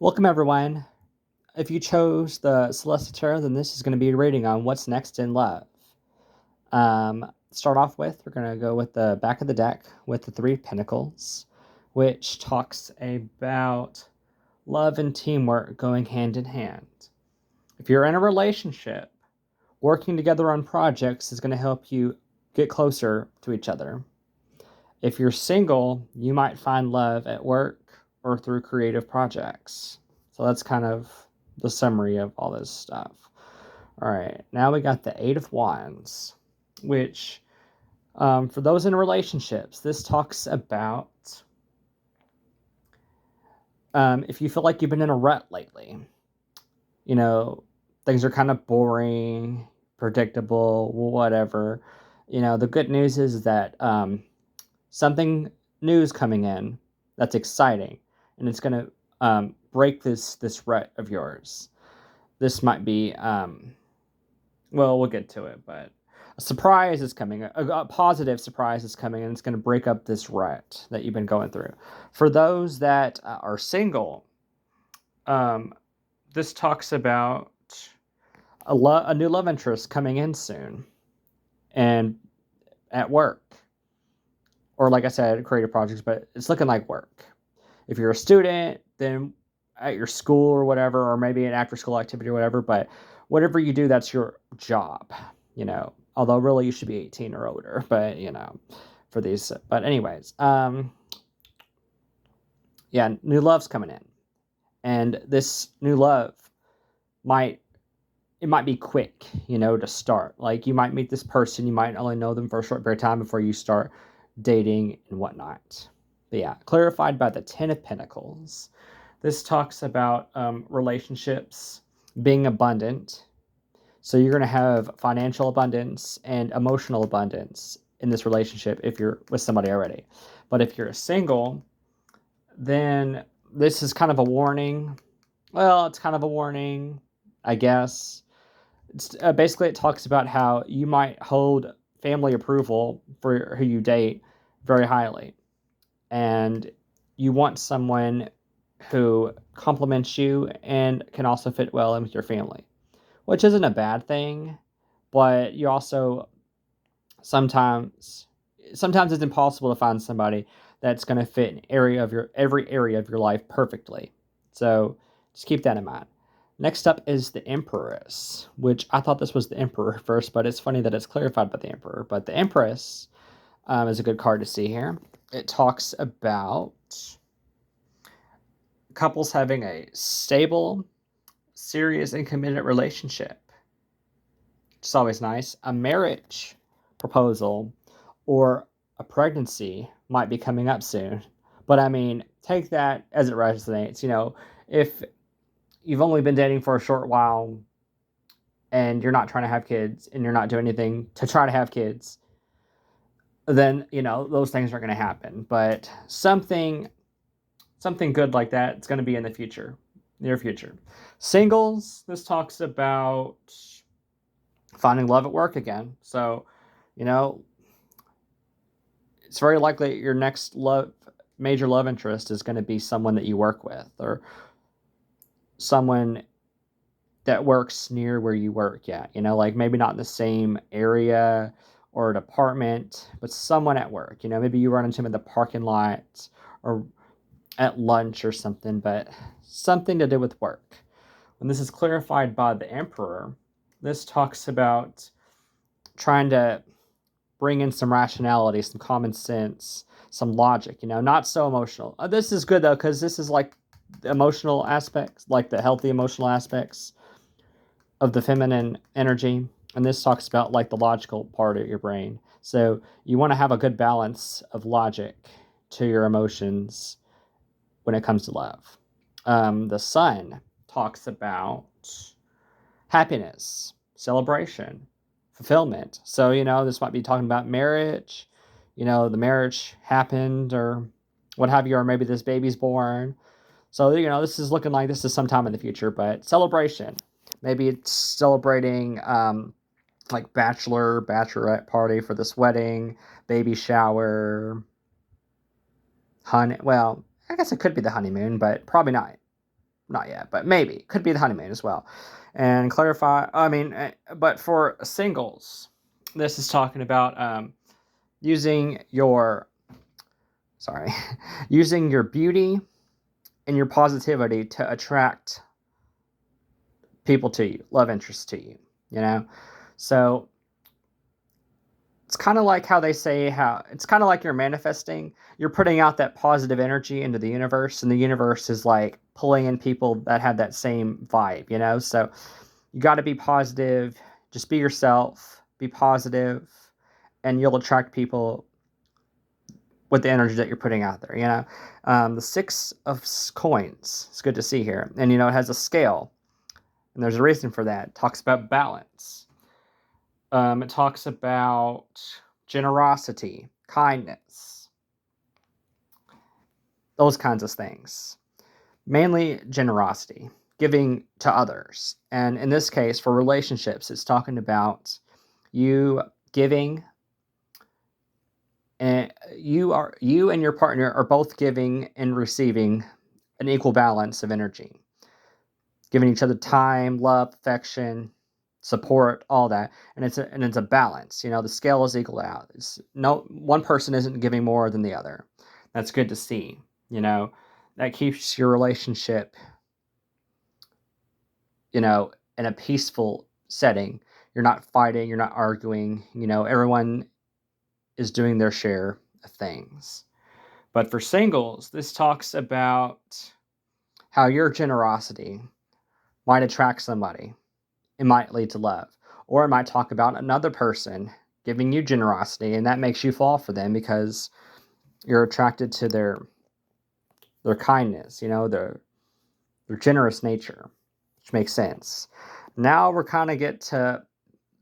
Welcome, everyone. If you chose the Celeste Tarot, then this is going to be a reading on what's next in love. Start off with, we're going to go with the back of the deck with the Three of Pentacles, which talks about love and teamwork going hand in hand. If you're in a relationship, working together on projects is going to help you get closer to each other. If you're single, you might find love at work or through creative projects. So that's kind of the summary of all this stuff. All right, now we got the Eight of Wands, which for those in relationships, this talks about if you feel like you've been in a rut lately, you know, things are kind of boring, predictable, whatever. The good news is that something new is coming in that's exciting, and it's going to break this rut of yours. This might be, well, we'll get to it, but a surprise is coming. A positive surprise is coming, and it's going to break up this rut that you've been going through. For those that are single, this talks about a new love interest coming in soon, and at work. Or like I said, creative projects, but it's looking like work. If you're a student, then at your school or whatever, or maybe an after school activity or whatever, but whatever you do, that's your job, although really you should be 18 or older, but for these, but anyways, yeah, new love's coming in, and this new love might be quick, to start. Like, you might meet this person, you might only know them for a short period of time before you start dating and whatnot. But yeah, clarified by the Ten of Pentacles. This talks about relationships being abundant. So you're going to have financial abundance and emotional abundance in this relationship if you're with somebody already. But if you're single, then this is kind of a warning. Well, it's kind of a warning, I guess. Basically, it talks about how you might hold family approval for who you date very highly. And you want someone who compliments you and can also fit well in with your family, which isn't a bad thing, but you also sometimes it's impossible to find somebody that's going to fit in every area of your life perfectly. So just keep that in mind. Next up is the Empress, which I thought this was the Emperor first, but it's funny that it's clarified by the Emperor. But the Empress is a good card to see here. It talks about couples having a stable, serious, and committed relationship. It's always nice. A marriage proposal or a pregnancy might be coming up soon. But I mean, take that as it resonates. If you've only been dating for a short while and you're not trying to have kids and you're not doing anything to try to have kids, then those things are going to happen. But something good like that, it's going to be in the near future. Singles, this talks about finding love at work again. So it's very likely your next major love interest is going to be someone that you work with, or someone that works near where you work. Yeah, like maybe not in the same area or department, but someone at work. Maybe you run into them in the parking lot or at lunch or something, but something to do with work. When this is clarified by the Emperor, this talks about trying to bring in some rationality, some common sense, some logic, not so emotional. This is good though, because this is like the emotional aspects, like the healthy emotional aspects of the feminine energy. And this talks about like the logical part of your brain. So you want to have a good balance of logic to your emotions when it comes to love. The Sun talks about happiness, celebration, fulfillment. So, this might be talking about marriage, the marriage happened or what have you, or maybe this baby's born. So, this is looking like this is sometime in the future, but celebration. Maybe it's celebrating like bachelorette party for this wedding, baby shower, well, I guess it could be the honeymoon, but probably not. not yet, but maybe. Could be the honeymoon as well. And clarify, but for singles, this is talking about using your, sorry, using your beauty and your positivity to attract people to you, love interests to you, you know? So it's kind of like how they say how it's kind of like you're manifesting. You're putting out that positive energy into the universe, and the universe is like pulling in people that have that same vibe, you know? So you got to be positive, just be yourself, be positive, and you'll attract people with the energy that you're putting out there, you know? The six of coins, it's good to see here. And, you know, it has a scale, and there's a reason for that. It talks about balance. It talks about generosity, kindness, those kinds of things. Mainly generosity, giving to others. And in this case, for relationships, it's talking about you giving, and you and your partner are both giving and receiving an equal balance of energy, giving each other time, love, affection, support, all that, and it's a balance. You know, the scale is equal out. It's no one person isn't giving more than the other. That's good to see. You know, that keeps your relationship, you know, in a peaceful setting. You're not fighting. You're not arguing. You know, everyone is doing their share of things. But for singles, this talks about how your generosity might attract somebody. It might lead to love. Or it might talk about another person giving you generosity, and that makes you fall for them because you're attracted to their kindness, you know, their generous nature, which makes sense. Now we're kind of get to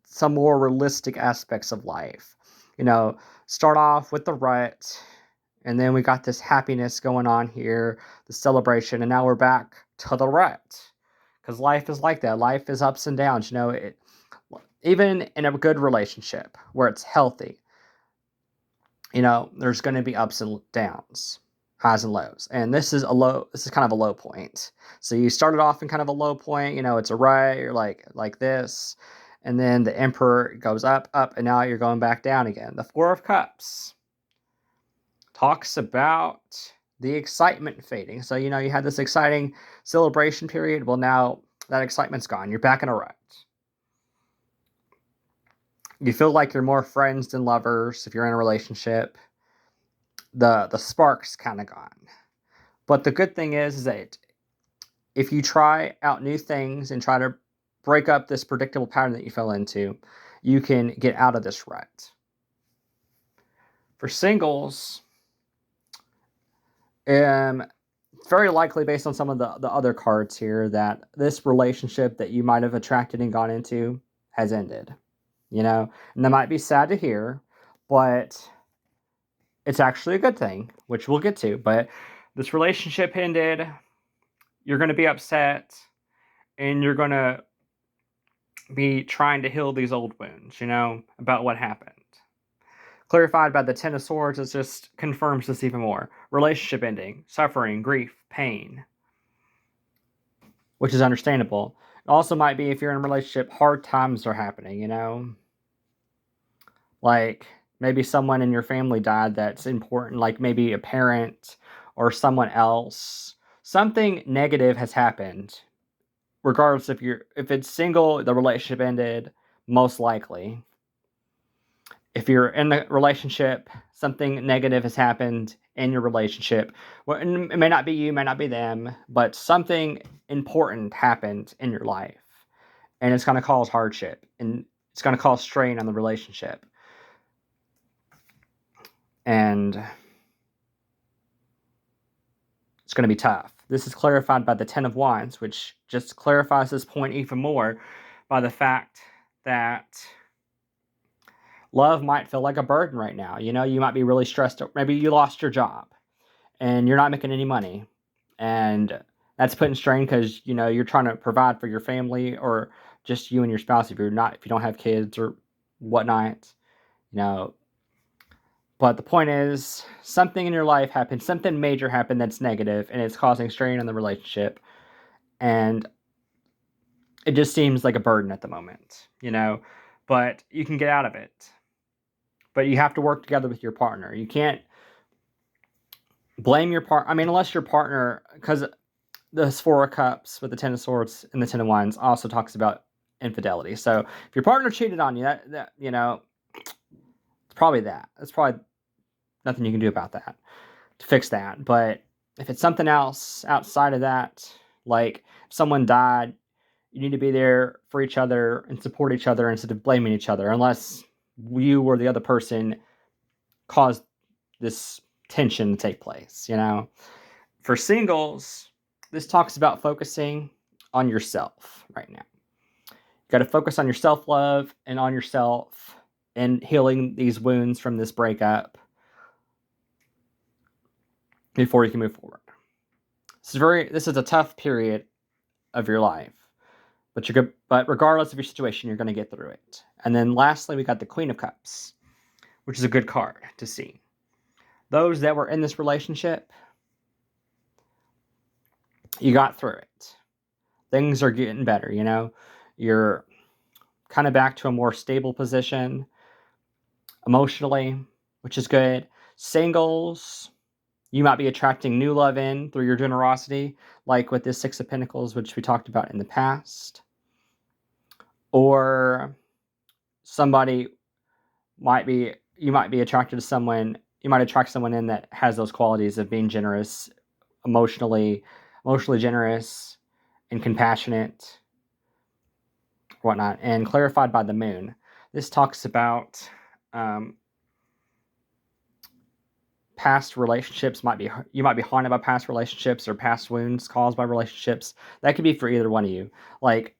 some more realistic aspects of life. You know, start off with the rut, and then we got this happiness going on here, the celebration, and now we're back to the rut. Because life is like that. Life is ups and downs. You know, even in a good relationship where it's healthy, you know, there's going to be ups and downs, highs and lows. And this is kind of a low point. So you started off in kind of a low point, you know, it's a right, you're like this. And then the emperor goes up, up, and now you're going back down again. The Four of Cups talks about the excitement fading. So, you know, you had this exciting celebration period. Well, now that excitement's gone. You're back in a rut. You feel like you're more friends than lovers if you're in a relationship. The spark's kind of gone. But the good thing is that if you try out new things and try to break up this predictable pattern that you fell into, you can get out of this rut. For singles, very likely based on some of the other cards here that this relationship that you might have attracted and gone into has ended. You know, and that might be sad to hear, but it's actually a good thing, which we'll get to. But this relationship ended. You're going to be upset, and you're going to be trying to heal these old wounds, you know, about what happened. Clarified by the Ten of Swords, it just confirms this even more. Relationship ending, suffering, grief, pain, which is understandable. It also might be if you're in a relationship, hard times are happening, you know? Like maybe someone in your family died that's important, like maybe a parent or someone else. Something negative has happened. Regardless if it's single, the relationship ended, most likely. If you're in the relationship, something negative has happened in your relationship. Well, it may not be you, may not be them, but something important happened in your life. And it's going to cause hardship, and it's going to cause strain on the relationship. And it's going to be tough. This is clarified by the Ten of Wands, which just clarifies this point even more by the fact that love might feel like a burden right now. You know, you might be really stressed. Maybe you lost your job and you're not making any money. And that's putting strain because, you know, you're trying to provide for your family or just you and your spouse if you don't have kids or whatnot, you know. But the point is, something in your life happened, something major happened that's negative, and it's causing strain on the relationship. and it just seems like a burden at the moment, but you can get out of it. But you have to work together with your partner. You can't blame your partner. I mean, unless your partner, because the Four of Cups with the Ten of Swords and the Ten of Wands also talks about infidelity. So if your partner cheated on you, that it's probably that. It's probably nothing you can do about that to fix that. But if it's something else outside of that, like if someone died, you need to be there for each other and support each other instead of blaming each other, unless you or the other person caused this tension to take place, For singles, this talks about focusing on yourself right now. You got to focus on your self-love and on yourself and healing these wounds from this breakup before you can move forward. This is a tough period of your life, but you're good. But regardless of your situation, you're going to get through it. And then lastly, we got the Queen of Cups, which is a good card to see. Those that were in this relationship, you got through it. Things are getting better, You're kind of back to a more stable position emotionally, which is good. Singles, you might be attracting new love in through your generosity, like with this Six of Pentacles, which we talked about in the past. Or you might be attracted to someone, you might attract someone in that has those qualities of being generous, emotionally generous and compassionate, whatnot. And clarified by the moon, this talks about past relationships. You might be haunted by past relationships or past wounds caused by relationships. That could be for either one of you. Like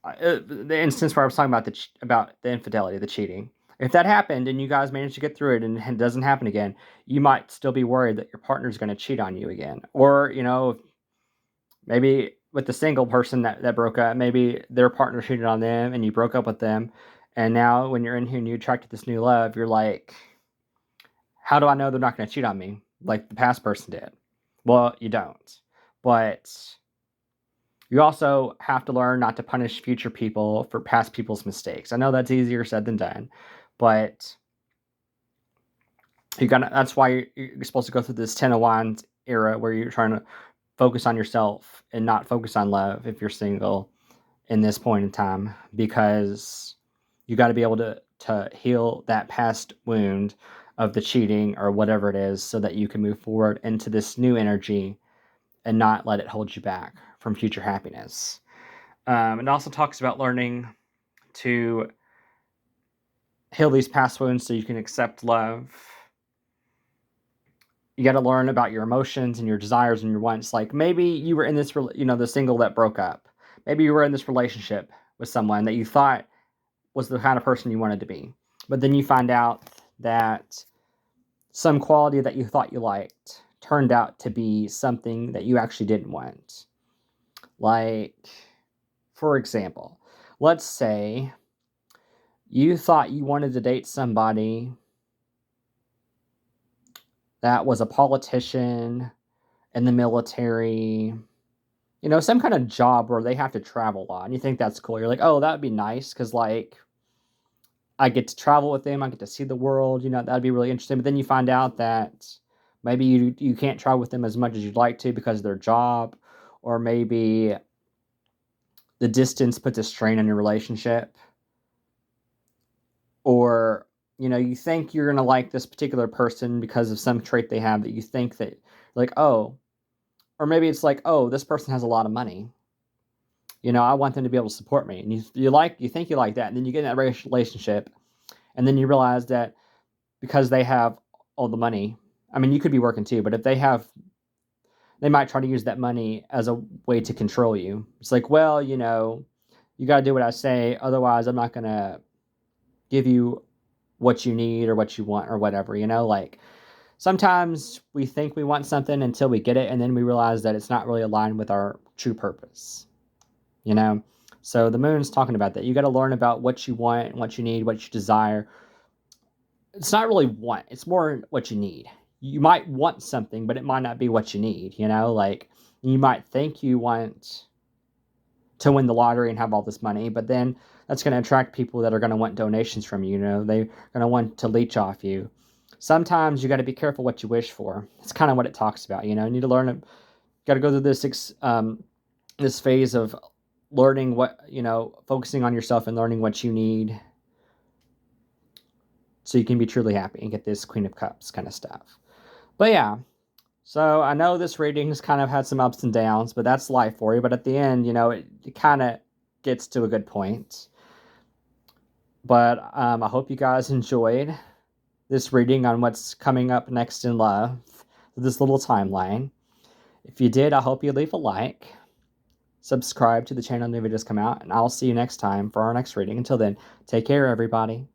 the instance where I was talking about the infidelity, the cheating. If that happened and you guys managed to get through it and it doesn't happen again, you might still be worried that your partner's going to cheat on you again. Or, maybe with the single person that broke up, maybe their partner cheated on them and you broke up with them. And now when you're in here and you attracted this new love, you're like, how do I know they're not going to cheat on me like the past person did? Well, you don't. But you also have to learn not to punish future people for past people's mistakes. I know that's easier said than done, but that's why you're supposed to go through this Ten of Wands era where you're trying to focus on yourself and not focus on love if you're single in this point in time, because you got to be able to heal that past wound of the cheating or whatever it is so that you can move forward into this new energy and not let it hold you back from future happiness. It also talks about learning to heal these past wounds so you can accept love. You got to learn about your emotions and your desires and your wants. Like maybe you were in this, the single that broke up. Maybe you were in this relationship with someone that you thought was the kind of person you wanted to be. But then you find out that some quality that you thought you liked turned out to be something that you actually didn't want. Like, for example, let's say you thought you wanted to date somebody that was a politician in the military, some kind of job where they have to travel a lot, and you think that's cool. You're like, oh, that would be nice because, like, I get to travel with them, I get to see the world, that'd be really interesting. But then you find out that maybe you can't travel with them as much as you'd like to because of their job, or maybe the distance puts a strain on your relationship, or you think you're going to like this particular person because of some trait they have that you think that, like, oh, or maybe it's like, oh, this person has a lot of money. I want them to be able to support me. And you think you like that. And then you get in that relationship. And then you realize that because they have all the money, I mean, you could be working too, but if they might try to use that money as a way to control you. It's like, well, you got to do what I say. Otherwise, I'm not going to give you what you need or what you want or whatever, like sometimes we think we want something until we get it. And then we realize that it's not really aligned with our true purpose, So the moon's talking about that. You got to learn about what you want, what you need, what you desire. It's not really want, it's more what you need. you might want something, but it might not be what you need, you know? Like, you might think you want to win the lottery and have all this money, but then that's going to attract people that are going to want donations from you, you know? They're going to want to leech off you. Sometimes you got to be careful what you wish for. It's kind of what it talks about, you know? You need to learn, got to go through this phase of learning what, you know, focusing on yourself and learning what you need so you can be truly happy and get this Queen of Cups kind of stuff. But yeah, so I know this reading's kind of had some ups and downs, but that's life for you. But at the end, you know, it kind of gets to a good point. But I hope you guys enjoyed this reading on what's coming up next in love, this little timeline. If you did, I hope you leave a like, subscribe to the channel when new videos come out, and I'll see you next time for our next reading. Until then, take care, everybody.